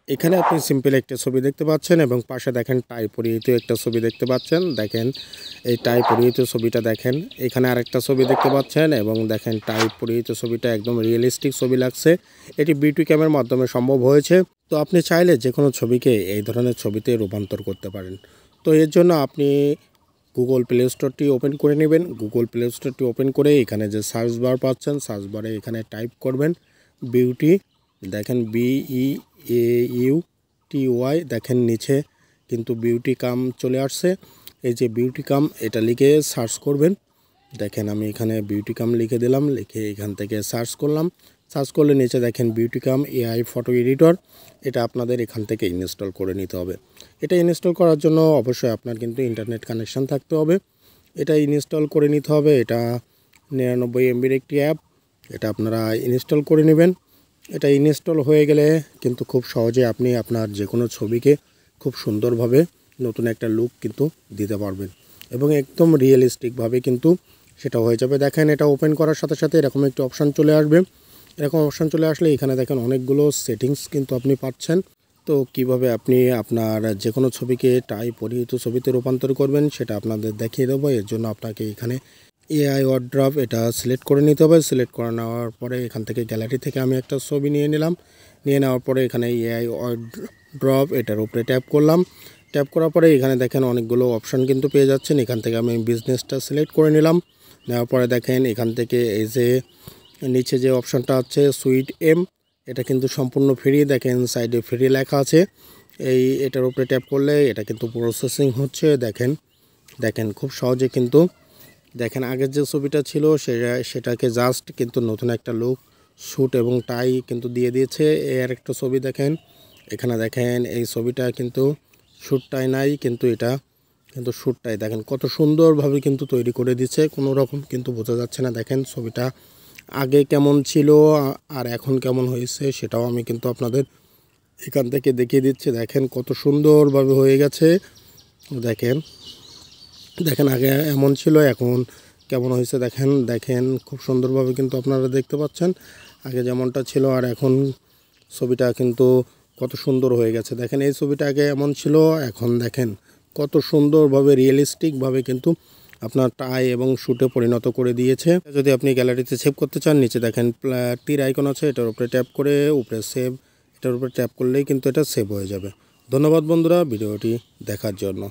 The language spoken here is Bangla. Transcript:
এখানে আপনি সিম্পল একটা ছবি দেখতে পাচ্ছেন এবং পাশে দেখেন টাই পরিহিত একটা ছবি দেখতে পাচ্ছেন। দেখেন এই টাই পরিহিত ছবিটা দেখেন। এখানে আরেকটা ছবি দেখতে পাচ্ছেন এবং দেখেন টাই পরিহিত ছবিটা একদম রিয়েলিস্টিক ছবি লাগছে। এটি বিউটি ক্যামের মাধ্যমে সম্ভব হয়েছে। তো আপনি চাইলে যেকোনো ছবিকে এই ধরনের ছবিতে রূপান্তর করতে পারেন। তো এর জন্য আপনি গুগল প্লে স্টোরটি ওপেন করে নেবেন। গুগল প্লে স্টোরটি ওপেন করে এখানে যে সার্চ বার পাচ্ছেন, সার্চ বারে এখানে টাইপ করবেন বিউটি, দেখেন BEAUTY, দেখেন নিচে কিন্তু বিউটি কাম চলে আসছে। এই যে বিউটি কাম এটা লিখে সার্চ করবেন। দেখেন আমি এখানে বিউটি কাম লিখে দিলাম, লিখে এখান থেকে সার্চ করলাম। সার্চ করলে নিচে দেখেন বিউটি কাম AI ফটো এডিটর, এটা আপনাদের এখান থেকে ইনস্টল করে নিতে হবে। এটা ইনস্টল করার জন্য অবশ্যই আপনার কিন্তু ইন্টারনেট কানেকশান থাকতে হবে। এটা ইনস্টল করে নিতে হবে। এটা 99 MBর একটি অ্যাপ, এটা আপনারা ইনস্টল করে নেবেন। এটা ইনস্টল হয়ে গেলে কিন্তু খুব সহজে আপনি আপনার যে কোনো ছবিকে খুব সুন্দরভাবে নতুন একটা লুক কিন্তু দিতে পারবেন এবং একদম রিয়েলিস্টিকভাবে কিন্তু সেটা হয়ে যাবে। দেখেন এটা ওপেন করার সাথে সাথে এরকম একটি অপশান চলে আসবে। এরকম অপশান চলে আসলে এখানে দেখেন অনেকগুলো সেটিংস কিন্তু আপনি পাচ্ছেন। তো কিভাবে আপনি আপনার যে কোনো ছবিকে টাই পরিহিত ছবিতে রূপান্তর করবেন সেটা আপনাদের দেখিয়ে দেবো। এর জন্য আপনাকে এখানে AI ওয়ার্ড্রপ এটা সিলেক্ট করে নিতে হবে। সিলেক্ট করে নেওয়ার পরে এখান থেকে গ্যালারি থেকে আমি একটা ছবি নিয়ে নিলাম। নিয়ে নেওয়ার পরে এখানে AI ওয়ার্ড্রপ এটার উপরে ট্যাপ করলাম। ট্যাপ করার পরে এখানে দেখেন অনেকগুলো অপশান কিন্তু পেয়ে যাচ্ছেন। এখান থেকে আমি বিজনেসটা সিলেক্ট করে নিলাম। নেওয়ার পরে দেখেন এখান থেকে এই যে নিচে যে অপশানটা আছে সুইট এম, এটা কিন্তু সম্পূর্ণ ফ্রি। দেখেন সাইডে ফ্রি লেখা আছে। এটার উপরে ট্যাপ করলে এটা কিন্তু প্রসেসিং হচ্ছে। দেখেন খুব সহজে কিন্তু দেখেন আগের যে ছবিটা ছিল সেটাকে জাস্ট কিন্তু নতুন একটা লুক শ্যুট এবং টাই কিন্তু দিয়ে দিয়েছে। এর একটা ছবি দেখেন, এখানে দেখেন এই ছবিটা কিন্তু শ্যুটটাই নাই, কিন্তু এটা কিন্তু শ্যুটটাই দেখেন কত সুন্দরভাবে কিন্তু তৈরি করে দিচ্ছে, কোনো রকম কিন্তু বোঝা যাচ্ছে না। দেখেন ছবিটা আগে কেমন ছিল আর এখন কেমন হয়েছে সেটাও আমি কিন্তু আপনাদের এখান থেকে দেখিয়ে দিচ্ছি। দেখেন কত সুন্দরভাবে হয়ে গেছে। দেখেন আগে এমন ছিল এখন কেমন হয়েছে। দেখেন খুব সুন্দরভাবে কিন্তু আপনারা দেখতে পাচ্ছেন আগে যেমনটা ছিল আর এখন ছবিটা কিন্তু কত সুন্দর হয়ে গেছে। দেখেন এই ছবিটা আগে এমন ছিল, এখন দেখেন কত সুন্দরভাবে রিয়েলিস্টিকভাবে কিন্তু আপনার টাই এবং শ্যুটে পরিণত করে দিয়েছে। যদি আপনি গ্যালারিতে সেভ করতে চান নিচে দেখেন তীর আইকন আছে, এটার উপরে ট্যাপ করে উপরে সেভ, এটার উপরে ট্যাপ করলেই কিন্তু এটা সেভ হয়ে যাবে। ধন্যবাদ বন্ধুরা ভিডিওটি দেখার জন্য।